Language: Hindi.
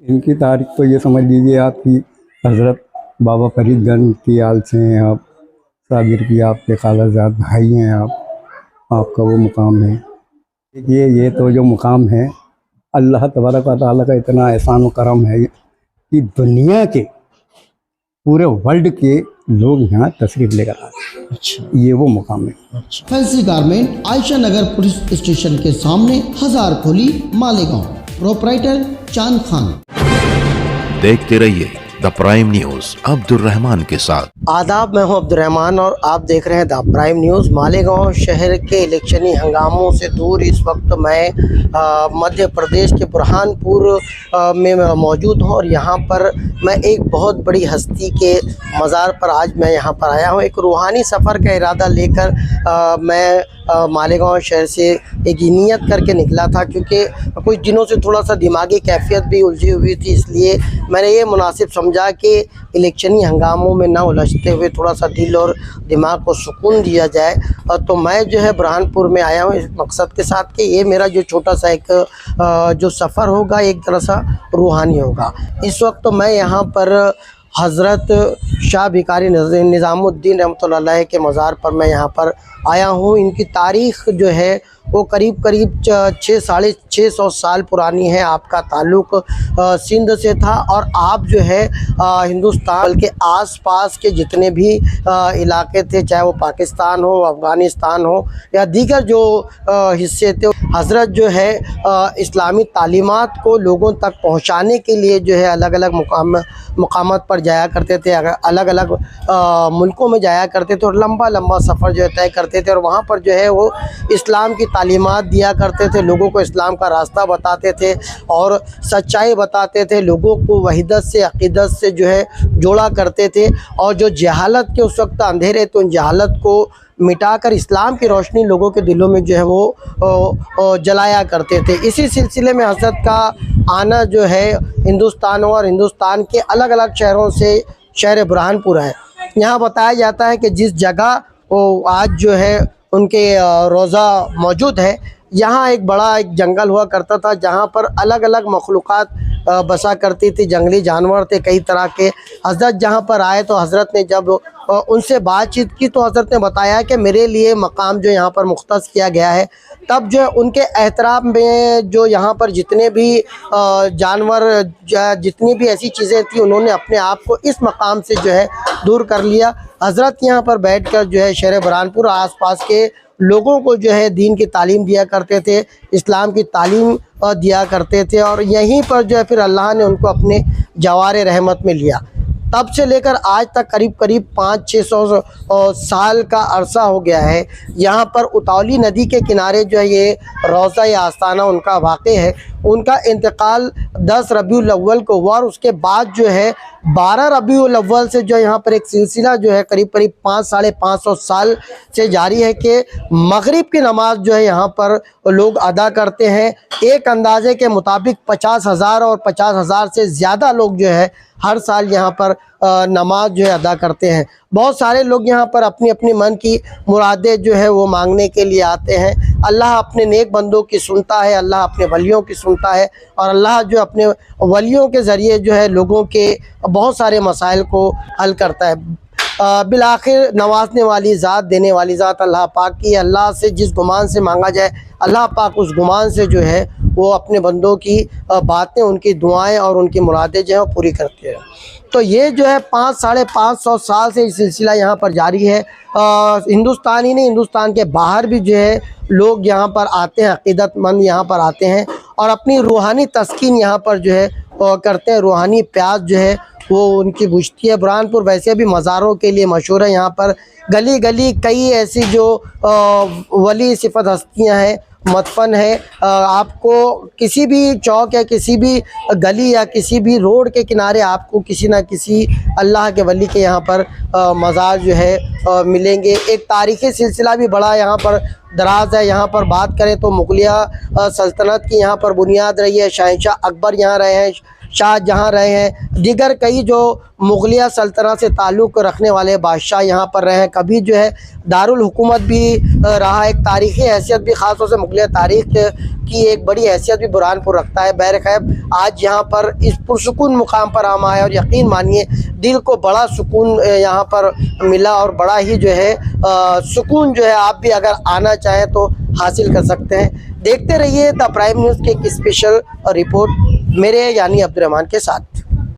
इनकी तारीख तो ये समझ लीजिए आपकी हज़रत बाबा फरीदगंज की आल से हैं आप, साबिर की आपके खालाजाद भाई हैं आपका वो मुकाम है। देखिए ये तो जो मुकाम है अल्लाह तबारक व तआला का इतना एहसान व करम है कि दुनिया के पूरे वर्ल्ड के लोग यहाँ तशरीफ़ लेकर आते हैं। अच्छा, ये वो मुकाम है। फैंसी गारमेंट आयशा नगर पुलिस स्टेशन के सामने, हजार खोली, मालेगांव। प्रोपराइटर चांद खान। देखते रहिए द प्राइम न्यूज अब्दुर्रहमान के साथ। आदाब, मैं हूं अब्दुर्रहमान और आप देख रहे हैं द प्राइम न्यूज़। मालेगांव शहर के इलेक्शनी हंगामों से दूर इस वक्त मैं मध्य प्रदेश के बुरहानपुर में मौजूद हूं और यहां पर मैं एक बहुत बड़ी हस्ती के मज़ार पर आज मैं यहां पर आया हूं। एक रूहानी सफ़र का इरादा लेकर मैं मालेगांव शहर से एक नीयत करके निकला था, क्योंकि कुछ दिनों से थोड़ा सा दिमागी कैफियत भी उलझी हुई थी, इसलिए मैंने ये मुनासिब समझा कि इलेक्शनी हंगामों में ना उलझते हुए थोड़ा सा दिल और दिमाग को सुकून दिया जाए। तो मैं जो है बुरहानपुर में आया हूँ इस मकसद के साथ कि ये मेरा जो छोटा सा एक जो सफ़र होगा एक तरह सा रूहानी होगा। इस वक्त तो मैं यहाँ पर हज़रत शाह भिखारी निज़ामुद्दीन रहमतुल्लाह अलैह के मज़ार पर मैं यहाँ पर आया हूँ। इनकी तारीख़ जो है वो करीब 600 साल पुरानी है। आपका ताल्लुक़ सिंध से था और आप जो है हिंदुस्तान के आसपास के जितने भी इलाके थे, चाहे वो पाकिस्तान हो, अफ़गानिस्तान हो या दीगर जो हिस्से थे, हज़रत जो है इस्लामी तालीमात को लोगों तक पहुँचाने के लिए जो है अलग अलग मुकामात पर जाया करते थे, अलग अलग मुल्कों में जाया करते थे और लंबा लंबा सफ़र जो है तय करते थे और वहाँ पर जो है वो इस्लाम की तालीमात दिया करते थे, लोगों को इस्लाम का रास्ता बताते थे और सच्चाई बताते थे, लोगों को वहीदत से, अक़ीदत से जो है जोड़ा करते थे और जो जहालत के उस वक्त अंधेरे तो उन जहालत को मिटाकर इस्लाम की रोशनी लोगों के दिलों में जो है वो जलाया करते थे। इसी सिलसिले में हज़रत का आना जो है हिंदुस्तान और हिंदुस्तान के अलग अलग शहरों से शहर बुरहानपुर है। यहाँ बताया जाता है कि जिस जगह वो आज जो है उनके रोज़ा मौजूद है, यहाँ एक बड़ा एक जंगल हुआ करता था जहाँ पर अलग अलग मखलूक़ात बसा करती थी, जंगली जानवर थे कई तरह के। हज़रत जहाँ पर आए तो हज़रत ने जब उनसे बातचीत की तो हज़रत ने बताया कि मेरे लिए मकाम जो यहाँ पर मुख्तस किया गया है। तब जो है उनके एहतराम में जो यहाँ पर जितने भी जानवर, जितनी भी ऐसी चीज़ें थी, उन्होंने अपने आप को इस मकाम से जो है दूर कर लिया। हज़रत यहाँ पर बैठकर जो है शहर बुरहानपुर आसपास के लोगों को जो है दीन की तालीम दिया करते थे, इस्लाम की तालीम दिया करते थे और यहीं पर जो है फिर अल्लाह ने उनको अपने जवारे रहमत में लिया। तब से लेकर आज तक करीब 500-600 साल का अरसा हो गया है। यहाँ पर उतौली नदी के किनारे जो है ये रोज़ा या आस्थाना उनका वाक़ है। उनका इंतकाल 10 रबीउल अव्वल को हुआ और उसके बाद जो है 12 रबीउल अव्वल से जो यहाँ पर एक सिलसिला जो है करीब 500-साढ़े 500 साल से जारी है कि मगरिब की नमाज जो है यहाँ पर लोग अदा करते हैं। एक अंदाजे के मुताबिक 50,000 और 50,000 से ज़्यादा लोग जो है हर साल यहाँ पर नमाज जो है अदा करते हैं। बहुत सारे लोग यहाँ पर अपनी अपनी मन की मुरादें जो है वो मांगने के लिए आते हैं। अल्लाह अपने नेक बंदों की सुनता है, अल्लाह अपने वलियों की सुनता है और अल्लाह जो अपने वलियों के ज़रिए जो है लोगों के बहुत सारे मसाइल को हल करता है। बिलाखिर नवाजने वाली ज़ात, देने वाली ज़ात अल्लाह पाक की। अल्लाह से जिस गुमान से मांगा जाए अल्लाह पाक उस गुमान से जो है वो अपने बंदों की बातें, उनकी दुआएं और उनकी मुरादें जो है वो पूरी करते हैं। तो ये जो है 500-साढ़े 500 साल से ये सिलसिला यहाँ पर जारी है। हिंदुस्तान ही नहीं, हिंदुस्तान के बाहर भी जो है लोग यहाँ पर आते हैं, अक़ीदतमंद यहाँ पर आते हैं और अपनी रूहानी तस्कीन यहाँ पर जो है करते हैं। रूहानी प्यास जो है वो उनकी बुझती है। बुरहानपुर वैसे भी मज़ारों के लिए मशहूर है। यहाँ पर गली गली कई ऐसी जो वली सिफत हस्तियाँ हैं, मदफन है। आपको किसी भी चौक या किसी भी गली या किसी भी रोड के किनारे आपको किसी ना किसी अल्लाह के वली के यहाँ पर मज़ार जो है मिलेंगे। एक तारीख़ी सिलसिला भी बड़ा यहाँ पर दराज है। यहाँ पर बात करें तो मुगलिया सल्तनत की यहाँ पर बुनियाद रही है। शहंशाह अकबर यहाँ रहे हैं, शाहजहाँ रहे हैं, दीगर कई जो मुगलिया सल्तनत से ताल्लुक़ रखने वाले बादशाह यहाँ पर रहे हैं। कभी जो है दारुल हुकूमत भी रहा, एक तारीख़ी हैसियत भी, ख़ास तौर से मुगलिया तारीख़ की एक बड़ी हैसियत भी बुरहानपुर रखता है। बहरखैर आज यहाँ पर इस पुरसुकून मुकाम पर हम आए और यकीन मानिए दिल को बड़ा सुकून यहाँ पर मिला और बड़ा ही जो है सुकून जो है आप भी अगर आना चाहें तो हासिल कर सकते हैं। देखते रहिए द प्राइम न्यूज़ की एक स्पेशल रिपोर्ट मेरे यानी अब्दुर्रहमान के साथ।